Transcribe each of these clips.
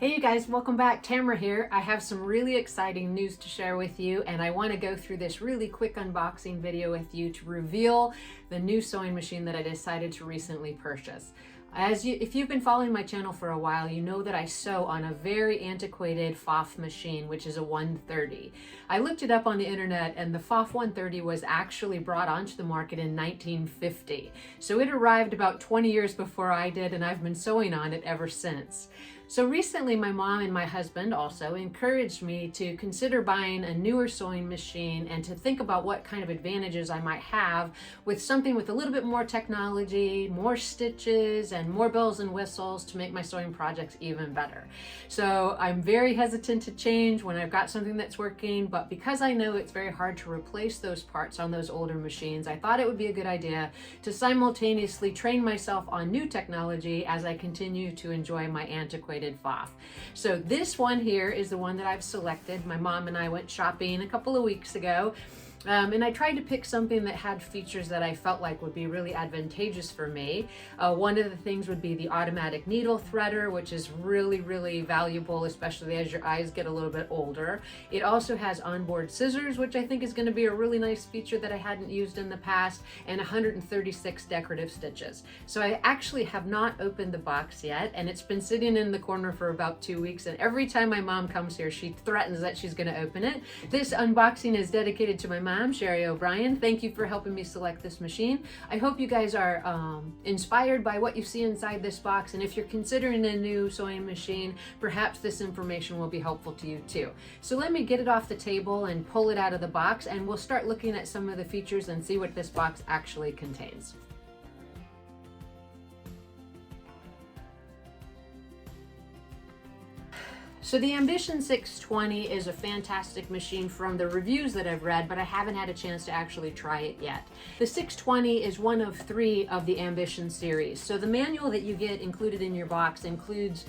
Hey you guys, welcome back. Tamara here. I have some really exciting news to share with you, and I want to go through this really quick unboxing video with you to reveal the new sewing machine that I decided to recently purchase. If you've been following my channel for a while, you know that I sew on a very antiquated Pfaff machine, which is a 130. I looked it up on the internet, and the Pfaff 130 was actually brought onto the market in 1950. So it arrived about 20 years before I did, and I've been sewing on it ever since. So recently my mom and my husband also encouraged me to consider buying a newer sewing machine and to think about what kind of advantages I might have with something with a little bit more technology, more stitches, and more bells and whistles to make my sewing projects even better. So I'm very hesitant to change when I've got something that's working, but because I know it's very hard to replace those parts on those older machines, I thought it would be a good idea to simultaneously train myself on new technology as I continue to enjoy my antiquated Pfaff. So this one here is the one that I've selected. My mom and I went shopping a couple of weeks ago. And I tried to pick something that had features that I felt like would be really advantageous for me. One of the things would be the automatic needle threader, which is really, really valuable, especially as your eyes get a little bit older. It also has onboard scissors, which I think is going to be a really nice feature that I hadn't used in the past, and 136 decorative stitches. So I actually have not opened the box yet, and it's been sitting in the corner for about 2 weeks, and every time my mom comes here, she threatens that she's going to open it. This unboxing is dedicated to my mom, Sherry O'Brien. Thank you for helping me select this machine. I hope you guys are inspired by what you see inside this box, and if you're considering a new sewing machine, perhaps this information will be helpful to you too. So let me get it off the table and pull it out of the box, and we'll start looking at some of the features and see what this box actually contains. So the Ambition 620 is a fantastic machine from the reviews that I've read, but I haven't had a chance to actually try it yet. The 620 is one of 3 of the Ambition series. So the manual that you get included in your box includes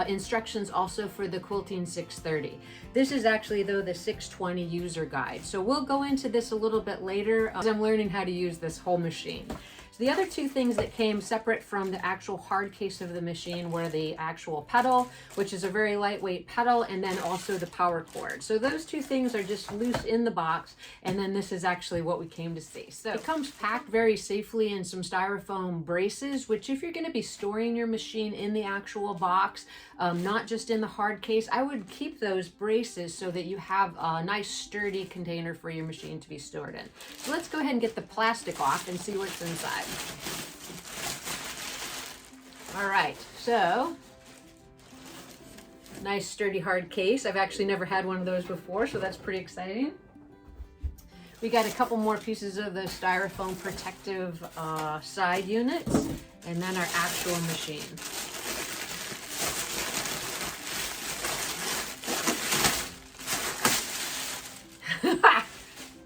instructions also for the Quilting 630. This is actually, though, the 620 user guide. So we'll go into this a little bit later as I'm learning how to use this whole machine. So the other 2 things that came separate from the actual hard case of the machine were the actual pedal, which is a very lightweight pedal, and then also the power cord. So those 2 things are just loose in the box, and then this is actually what we came to see. So it comes packed very safely in some styrofoam braces, which if you're going to be storing your machine in the actual box, not just in the hard case, I would keep those braces so that you have a nice sturdy container for your machine to be stored in. So let's go ahead and get the plastic off and see what's inside. All right, so nice sturdy hard case. I've actually never had one of those before, so that's pretty exciting. We got a couple more pieces of the styrofoam protective side units, and then our actual machine.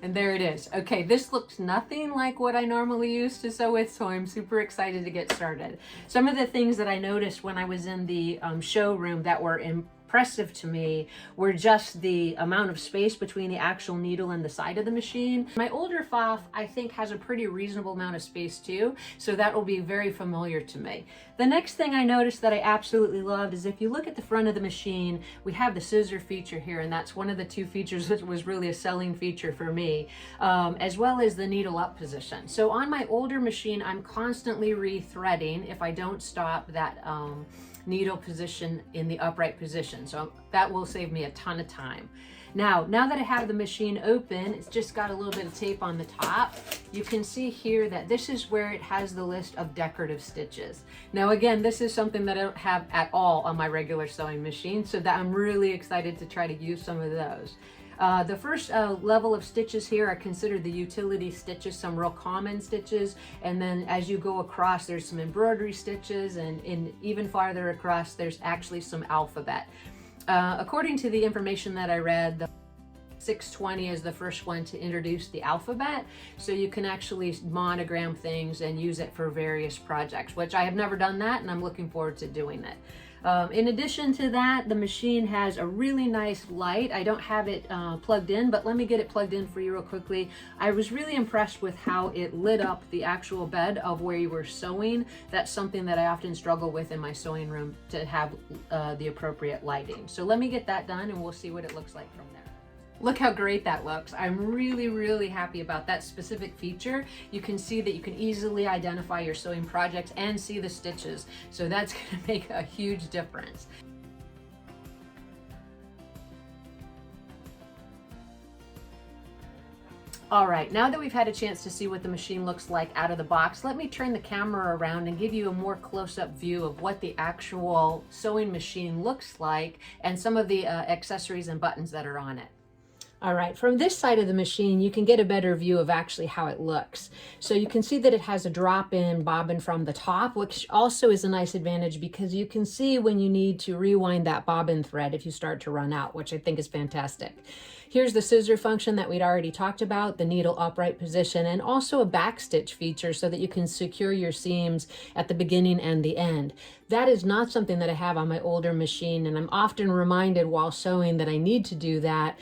And there it is. Okay, this looks nothing like what I normally use to sew with, so I'm super excited to get started. Some of the things that I noticed when I was in the showroom that were impressive to me were just the amount of space between the actual needle and the side of the machine. My older Pfaff, I think, has a pretty reasonable amount of space too, so that will be very familiar to me. The next thing I noticed that I absolutely loved is if you look at the front of the machine, we have the scissor feature here, and that's one of the 2 features that was really a selling feature for me, as well as the needle up position. So on my older machine, I'm constantly re-threading if I don't stop that needle position in the upright position. So that will save me a ton of time. Now that I have the machine open, it's just got a little bit of tape on the top. You can see here that this is where it has the list of decorative stitches. Now again, this is something that I don't have at all on my regular sewing machine, so that I'm really excited to try to use some of those. The first level of stitches here are considered the utility stitches, some real common stitches, and then as you go across there's some embroidery stitches, and even farther across there's actually some alphabet. According to the information that I read, the 620 is the first one to introduce the alphabet, so you can actually monogram things and use it for various projects, which I have never done that, and I'm looking forward to doing it. In addition to that, the machine has a really nice light. I don't have it plugged in, but let me get it plugged in for you real quickly. I was really impressed with how it lit up the actual bed of where you were sewing. That's something that I often struggle with in my sewing room, to have the appropriate lighting. So let me get that done and we'll see what it looks like from there. Look how great that looks. I'm really happy about that specific feature. You can see that you can easily identify your sewing projects and see the stitches. So that's gonna make a huge difference. All right, now that we've had a chance to see what the machine looks like out of the box, let me turn the camera around and give you a more close-up view of what the actual sewing machine looks like and some of the accessories and buttons that are on it. All right, from this side of the machine, you can get a better view of actually how it looks. So you can see that it has a drop-in bobbin from the top, which also is a nice advantage because you can see when you need to rewind that bobbin thread if you start to run out, which I think is fantastic. Here's the scissor function that we'd already talked about, the needle upright position, and also a backstitch feature so that you can secure your seams at the beginning and the end. That is not something that I have on my older machine, and I'm often reminded while sewing that I need to do that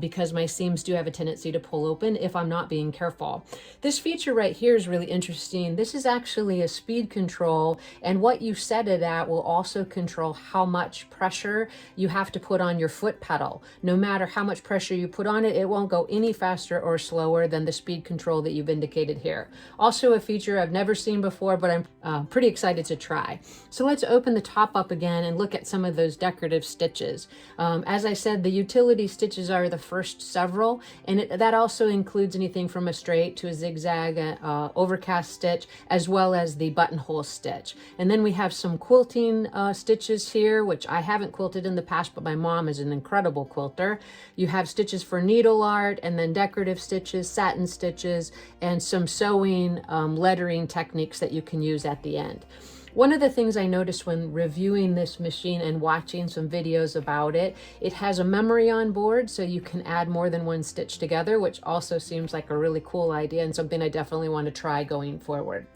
because my seams do have a tendency to pull open if I'm not being careful. This feature right here is really interesting. This is actually a speed control, and what you set it at will also control how much pressure you have to put on your foot pedal. No matter how much pressure you put on it, it won't go any faster or slower than the speed control that you've indicated here. Also a feature I've never seen before, but I'm pretty excited to try. So let's open the top up again and look at some of those decorative stitches. As I said, the utility stitches are the first several, and that also includes anything from a straight to a zigzag, overcast stitch, as well as the buttonhole stitch. And then we have some quilting stitches here, which I haven't quilted in the past, but my mom is an incredible quilter. You have stitches for needle art, and then decorative stitches, satin stitches, and some sewing lettering techniques that you can use at the end. One of the things I noticed when reviewing this machine and watching some videos about it, it has a memory on board so you can add more than one stitch together, which also seems like a really cool idea and something I definitely want to try going forward.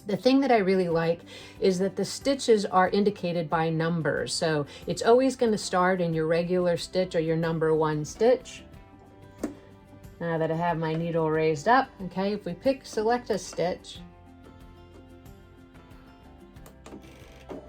The thing that I really like is that the stitches are indicated by numbers. So it's always going to start in your regular stitch or your number 1 stitch. Now that I have my needle raised up, okay, if we select a stitch.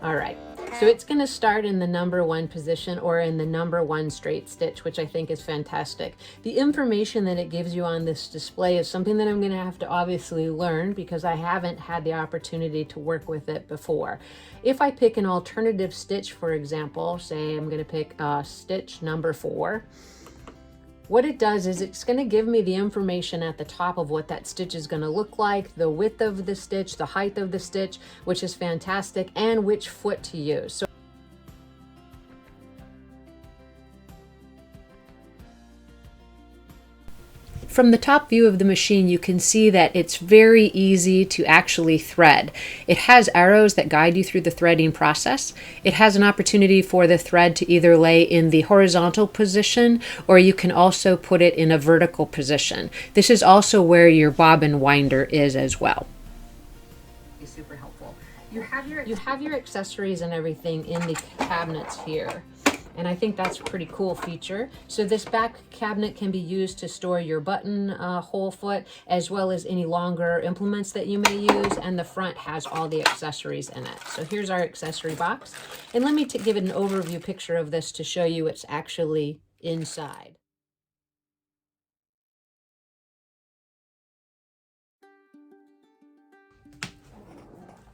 All right, so it's going to start in the number 1 position or in the number 1 straight stitch, which I think is fantastic. The information that it gives you on this display is something that I'm going to have to obviously learn because I haven't had the opportunity to work with it before. If I pick an alternative stitch, for example, say I'm going to pick stitch number 4, what it does is it's going to give me the information at the top of what that stitch is going to look like, the width of the stitch, the height of the stitch, which is fantastic, and which foot to use. So from the top view of the machine, you can see that it's very easy to actually thread. It has arrows that guide you through the threading process. It has an opportunity for the thread to either lay in the horizontal position, or you can also put it in a vertical position. This is also where your bobbin winder is as well. Super helpful. You have your accessories and everything in the cabinets here. And I think that's a pretty cool feature. So this back cabinet can be used to store your button hole foot, as well as any longer implements that you may use. And the front has all the accessories in it. So here's our accessory box. And let me give it an overview picture of this to show you what's actually inside.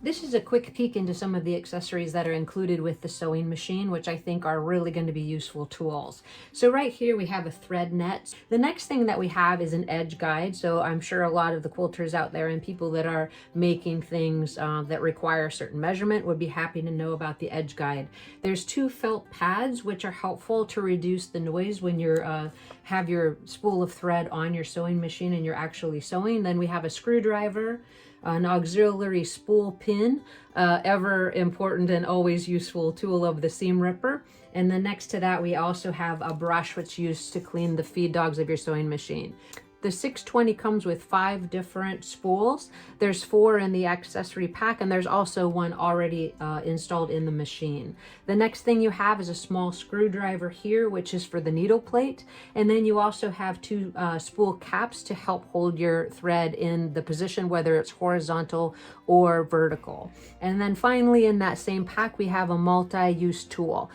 This is a quick peek into some of the accessories that are included with the sewing machine, which I think are really going to be useful tools. So right here we have a thread net. The next thing that we have is an edge guide. So I'm sure a lot of the quilters out there and people that are making things that require a certain measurement would be happy to know about the edge guide. There's 2 felt pads, which are helpful to reduce the noise when you're have your spool of thread on your sewing machine and you're actually sewing. Then we have a screwdriver, an auxiliary spool pin, ever important and always useful tool of the seam ripper. And then next to that, we also have a brush which is used to clean the feed dogs of your sewing machine. The 620 comes with 5 different spools. There's 4 in the accessory pack, and there's also one already installed in the machine. The next thing you have is a small screwdriver here, which is for the needle plate. And then you also have 2 spool caps to help hold your thread in the position, whether it's horizontal or vertical. And then finally, in that same pack, we have a multi-use tool.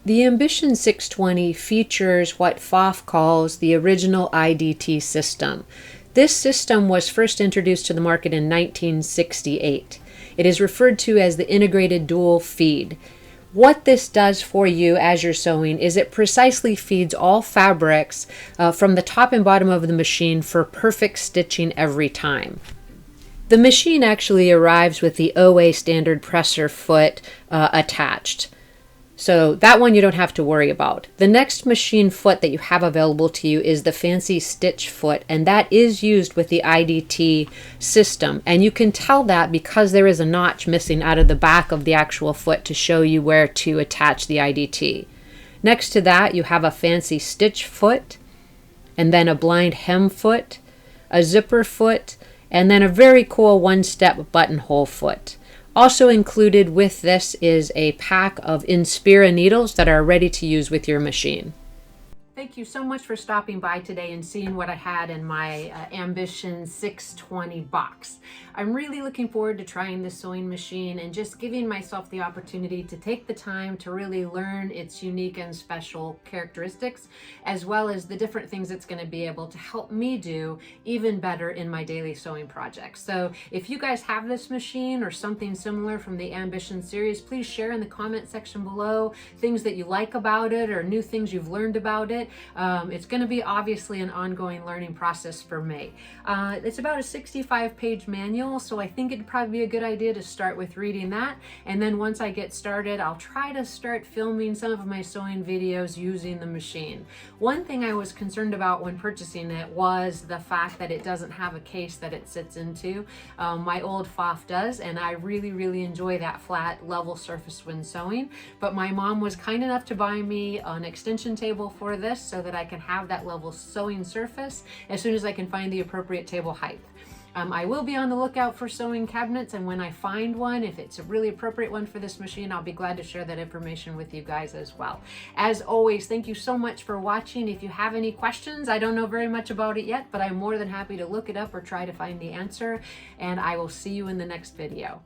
The Ambition 620 features what Pfaff calls the original IDT system. This system was first introduced to the market in 1968. It is referred to as the integrated dual feed. What this does for you as you're sewing is it precisely feeds all fabrics from the top and bottom of the machine for perfect stitching every time. The machine actually arrives with the OA standard presser foot attached. So that one you don't have to worry about. The next machine foot that you have available to you is the fancy stitch foot, and that is used with the IDT system. And you can tell that because there is a notch missing out of the back of the actual foot to show you where to attach the IDT. Next to that, you have a fancy stitch foot, and then a blind hem foot, a zipper foot, and then a very cool one-step buttonhole foot. Also included with this is a pack of Inspira needles that are ready to use with your machine. Thank you so much for stopping by today and seeing what I had in my Ambition 620 box. I'm really looking forward to trying this sewing machine and just giving myself the opportunity to take the time to really learn its unique and special characteristics, as well as the different things it's going to be able to help me do even better in my daily sewing projects. So if you guys have this machine or something similar from the Ambition series, please share in the comment section below things that you like about it or new things you've learned about it. It's going to be obviously an ongoing learning process for me. It's about a 65-page manual, so I think it'd probably be a good idea to start with reading that. And then once I get started, I'll try to start filming some of my sewing videos using the machine. One thing I was concerned about when purchasing it was the fact that it doesn't have a case that it sits into. My old Pfaff does, and I really enjoy that flat level surface when sewing. But my mom was kind enough to buy me an extension table for this so that I can have that level sewing surface as soon as I can find the appropriate table height. I will be on the lookout for sewing cabinets, and when I find one, if it's a really appropriate one for this machine, I'll be glad to share that information with you guys as well. As always, thank you so much for watching. If you have any questions, I don't know very much about it yet, but I'm more than happy to look it up or try to find the answer, and I will see you in the next video.